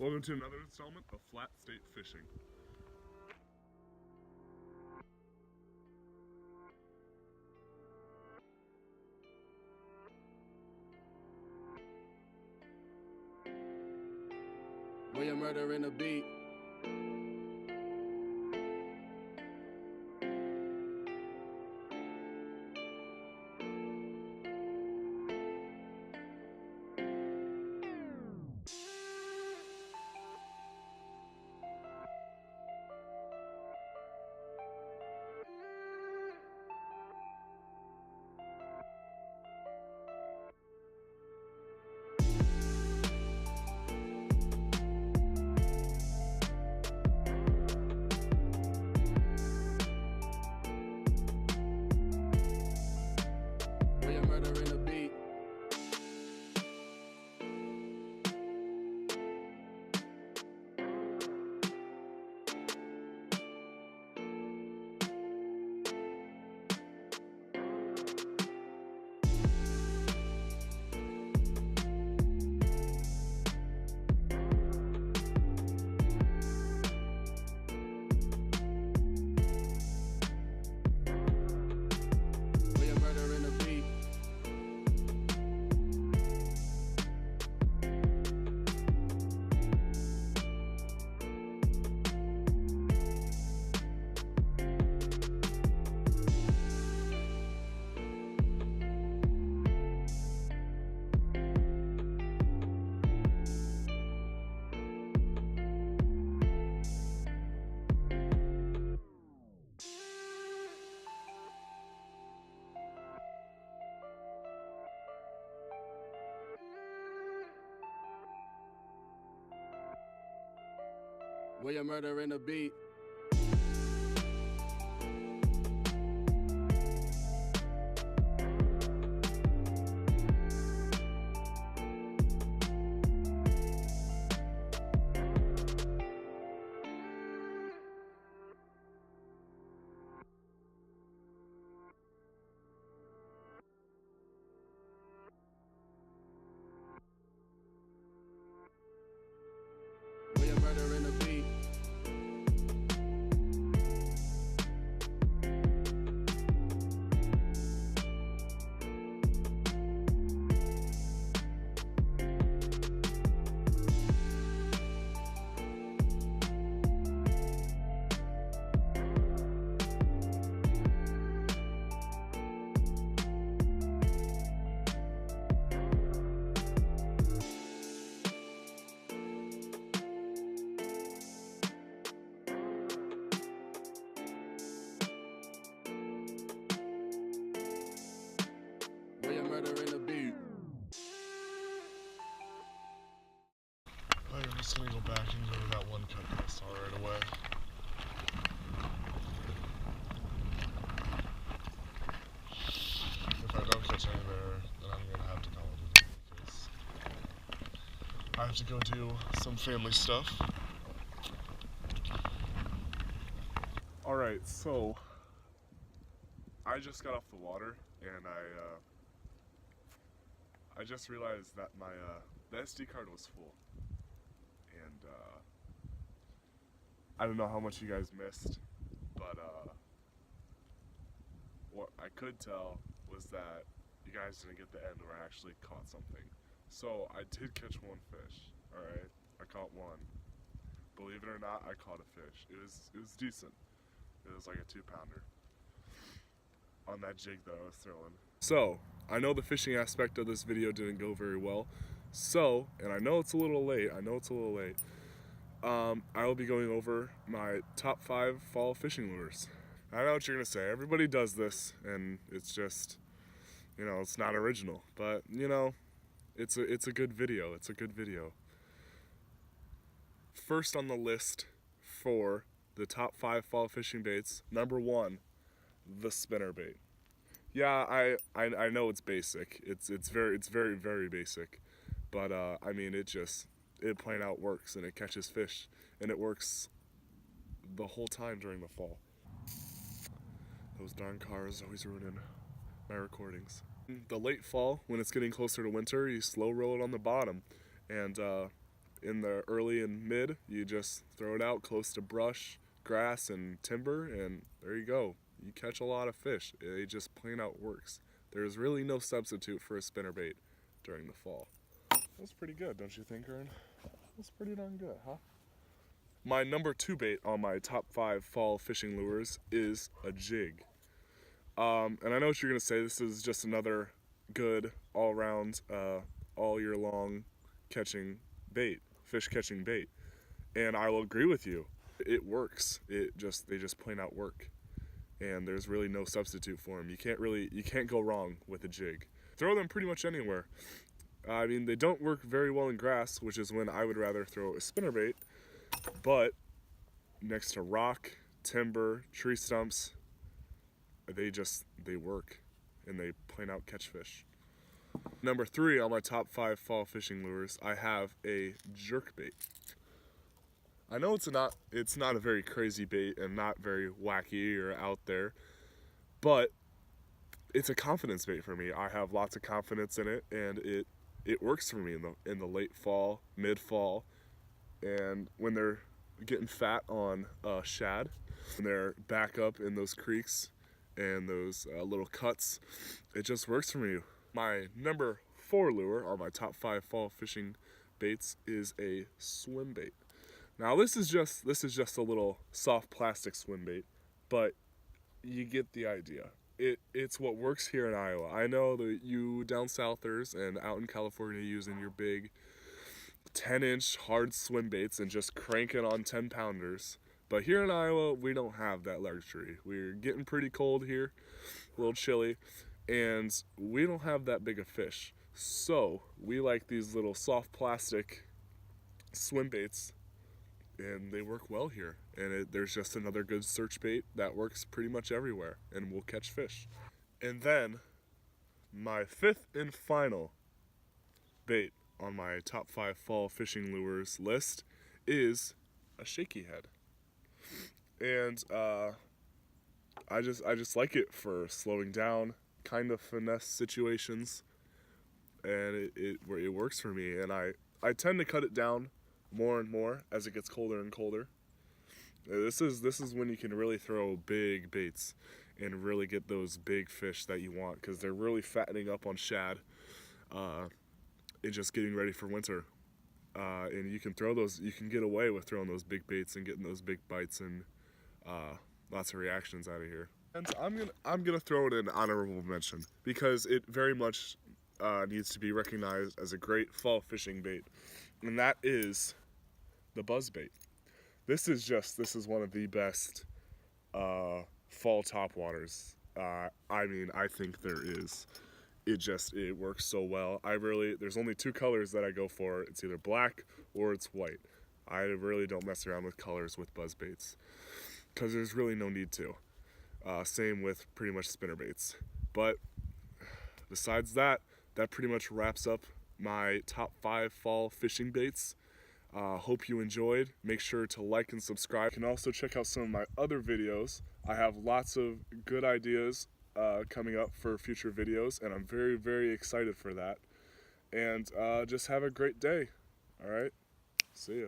Welcome to another installment of Flat State Fishing. William Murder in the beat. William Murder in the beat. William Murder in the beat. William Murder in the beat. William Murder in the beat. William Murder in the beat. I'm just gonna go back and go to that one cut that I saw right away. If I don't catch any there, then I'm gonna have to call it a day because I have to go do some family stuff. Alright, so I just got off the water and I just realized that my the SD card was full, and I don't know how much you guys missed, but what I could tell was that you guys didn't get the end where I actually caught something. So I did catch one fish. All right, I caught one. Believe it or not, I caught a fish. It was decent. It was like a 2-pounder on that jig that I was throwing. So, I know the fishing aspect of this video didn't go very well. So, and I know it's a little late, I will be going over my top 5 fall fishing lures. I know what you're gonna say, everybody does this, and it's just, you know, it's not original. But, you know, it's a good video, First on the list for the top 5 fall fishing baits, number 1, the spinnerbait. Yeah, I know it's basic. It's very basic, but I mean it plain out works and it catches fish and it works the whole time during the fall. Those darn cars always ruining my recordings. The late fall, when it's getting closer to winter, you slow roll it on the bottom, and in the early and mid, you just throw it out close to brush, grass, and timber, and there you go. You catch a lot of fish. It just plain out works. There's really no substitute for a spinnerbait during the fall. That's pretty good, don't you think, Ern? That's pretty darn good, huh? My number 2 bait on my top 5 fall fishing lures is a jig. And I know what you're gonna say. This is just another good all-round, all year long catching bait, fish catching bait. And I will agree with you. It works. They just plain out work. And there's really no substitute for them. You can't go wrong with a jig. Throw them pretty much anywhere. I mean, they don't work very well in grass, which is when I would rather throw a spinnerbait, but next to rock, timber, tree stumps, they work, and they plain out catch fish. Number 3 on my top 5 fall fishing lures, I have a jerkbait. I know it's not a very crazy bait and not very wacky or out there, but it's a confidence bait for me. I have lots of confidence in it, and it works for me in the late fall, mid fall, and when they're getting fat on shad, when they're back up in those creeks and those little cuts, it just works for me. My number 4 lure on my top 5 fall fishing baits is a swim bait. Now this is just a little soft plastic swim bait, but you get the idea. It's what works here in Iowa. I know that you down southers and out in California using your big 10-inch hard swim baits and just cranking on 10-pounders. But here in Iowa, we don't have that luxury. We're getting pretty cold here, a little chilly, and we don't have that big of fish. So we like these little soft plastic swim baits, and they work well here. And there's just another good search bait that works pretty much everywhere and will catch fish. And then my 5th and final bait on my top 5 fall fishing lures list is a shaky head. And I just like it for slowing down, kind of finesse situations, and it works for me. And I tend to cut it down more and more as it gets colder and colder. This is when you can really throw big baits and really get those big fish that you want, because they're really fattening up on shad and just getting ready for winter. And you can get away with throwing those big baits and getting those big bites and lots of reactions out of here. And I'm gonna throw it an honorable mention because it very much needs to be recognized as a great fall fishing bait, and that is the buzzbait. This is one of the best fall topwaters. I think there is. It works so well. There's only 2 colors that I go for. It's either black or it's white. I really don't mess around with colors with buzzbaits because there's really no need to. Same with pretty much spinnerbaits. But besides that pretty much wraps up my top 5 fall fishing baits. Hope you enjoyed. Make sure to like and subscribe. You can also check out some of my other videos. I have lots of good ideas coming up for future videos, and I'm very, very excited for that. And just have a great day. All right? See ya.